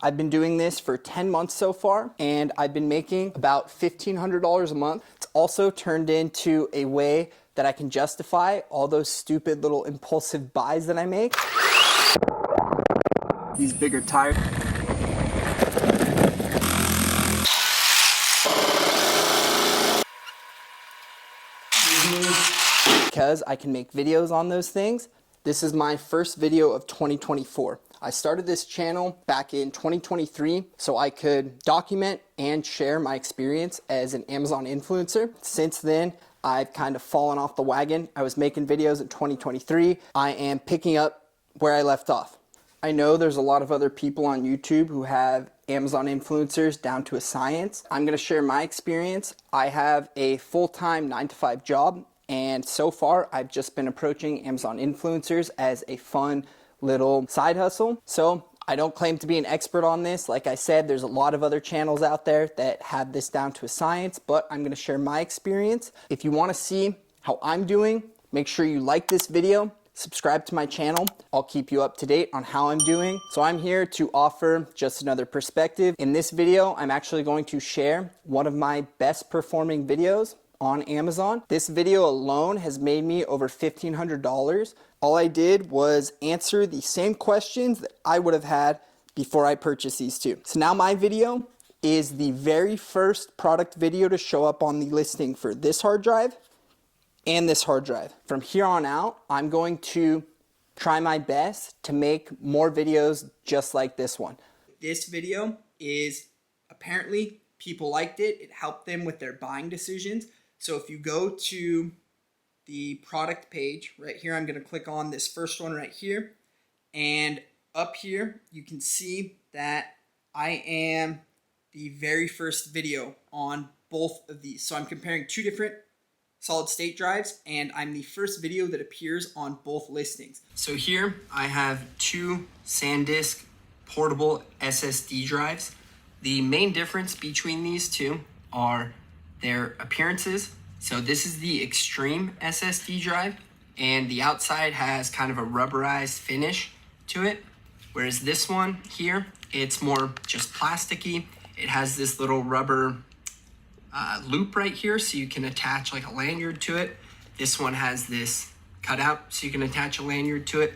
I've been doing this for 10 months so far, and I've been making about $1,500 a month. It's also turned into a way that I can justify all those stupid little impulsive buys that I make. These bigger tires. Because I can make videos on those things. This is my first video of 2024. I started this channel back in 2023 so I could document and share my experience as an Amazon influencer. Since then, I've kind of fallen off the wagon. I was making videos in 2023. I am picking up where I left off. I know there's a lot of other people on YouTube who have Amazon influencers down to a science. I'm gonna share my experience. I have a full-time 9-to-5 job, and so far I've just been approaching Amazon influencers as a fun little side hustle. So I don't claim to be an expert on this. Like I said, there's a lot of other channels out there that have this down to a science, but I'm gonna share my experience. If you wanna see how I'm doing, make sure you like this video, subscribe to my channel. I'll keep you up to date on how I'm doing. So I'm here to offer just another perspective. In this video, I'm actually going to share one of my best performing videos on Amazon. This video alone has made me over $1,500. All I did was answer the same questions that I would have had before I purchased these two. So now my video is the very first product video to show up on the listing for this hard drive and this hard drive. From here on out, I'm going to try my best to make more videos just like this one. This video is apparently people liked it. It helped them with their buying decisions. So if you go to the product page right here, I'm going to click on this first one right here. And up here, you can see that I am the very first video on both of these. So I'm comparing two different solid state drives, and I'm the first video that appears on both listings. So here I have two SanDisk portable SSD drives. The main difference between these two are their appearances. So this is the Extreme SSD drive, and the outside has kind of a rubberized finish to it, whereas this one here, it's more just plasticky. It has this little rubber loop right here, so you can attach like a lanyard to it. This one has this cutout, so you can attach a lanyard to it.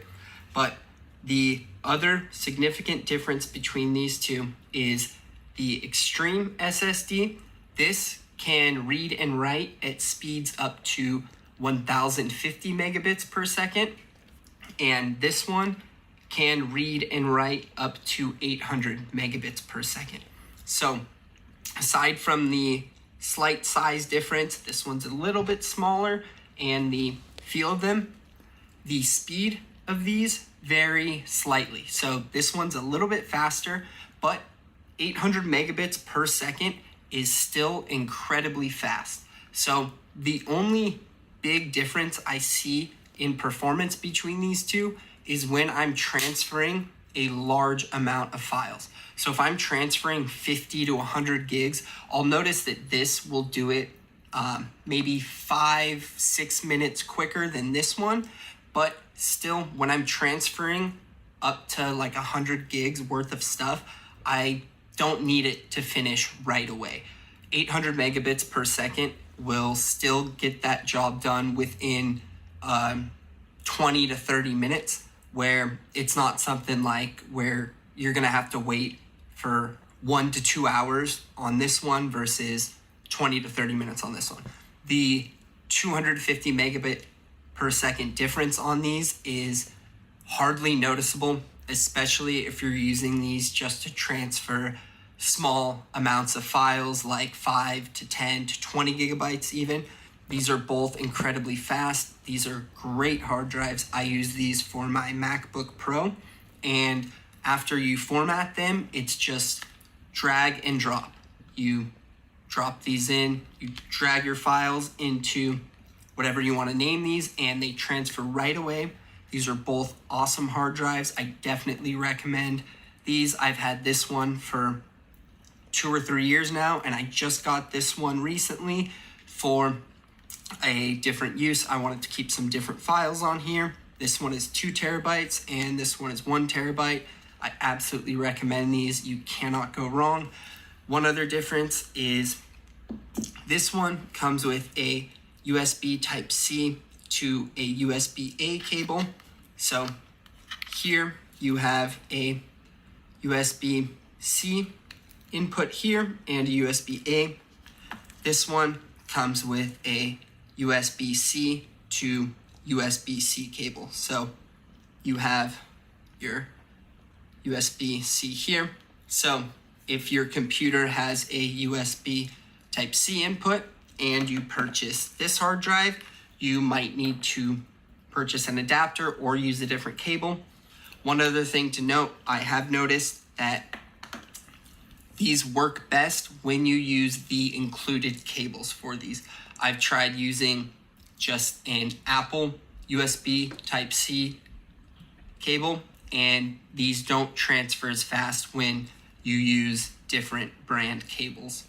But the other significant difference between these two is the Extreme SSD. This can read and write at speeds up to 1050 megabits per second, and this one can read and write up to 800 megabits per second. So aside from the slight size difference, this one's a little bit smaller, and the feel of them, the speed of these vary slightly. So this one's a little bit faster, but 800 megabits per second is still incredibly fast. So the only big difference I see in performance between these two is when I'm transferring a large amount of files. So if I'm transferring 50 to 100 gigs, I'll notice that this will do it maybe 5-6 minutes quicker than this one. But still, when I'm transferring up to like 100 gigs worth of stuff, I don't need it to finish right away. 800 megabits per second will still get that job done within 20 to 30 minutes, where it's not something like where you're gonna have to wait for 1 to 2 hours on this one versus 20 to 30 minutes on this one. The 250 megabit per second difference on these is hardly noticeable, especially if you're using these just to transfer small amounts of files like 5 to 10 to 20 gigabytes even. These are both incredibly fast. These are great hard drives. I use these for my MacBook Pro, and after you format them, it's just drag and drop. You drop these in, you drag your files into whatever you want to name these, and they transfer right away. These are both awesome hard drives. I definitely recommend these. I've had this one for 2 or 3 years now, and I just got this one recently for a different use. I wanted to keep some different files on here. This one is 2 terabytes and this one is 1 terabyte. I absolutely recommend these. You cannot go wrong. One other difference is this one comes with a USB Type-C to a USB-A cable. So here you have a USB-C input here and a USB-A. This one comes with a USB-C to USB-C cable. So you have your USB-C here. So if your computer has a USB Type-C input and you purchase this hard drive, you might need to purchase an adapter or use a different cable. One other thing to note, I have noticed that these work best when you use the included cables for these. I've tried using just an Apple USB Type-C cable, and these don't transfer as fast when you use different brand cables.